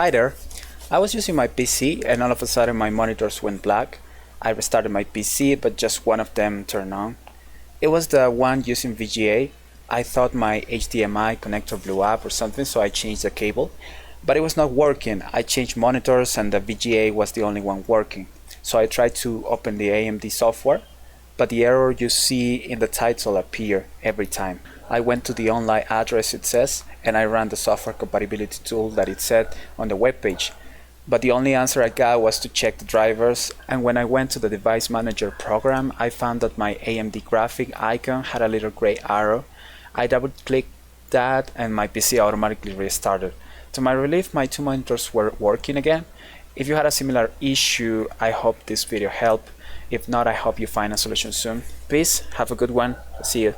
Hi there. I was using my PC and all of a sudden my monitors went black. I restarted my PC but just one of them turned on. It was the one using VGA. I thought my HDMI connector blew up or something, so I changed the cable. But it was not working. I changed monitors and the VGA was the only one working. So I tried to open the AMD software, but the error you see in the title appeared every time. I went to the online address it says, and I ran the software compatibility tool that it said on the web page. But the only answer I got was to check the drivers, and when I went to the device manager program, I found that my AMD graphic icon had a little gray arrow. I double clicked that and my PC automatically restarted. To my relief, my two monitors were working again. If you had a similar issue, I hope this video helped. If not, I hope you find a solution soon. Peace, have a good one, see you.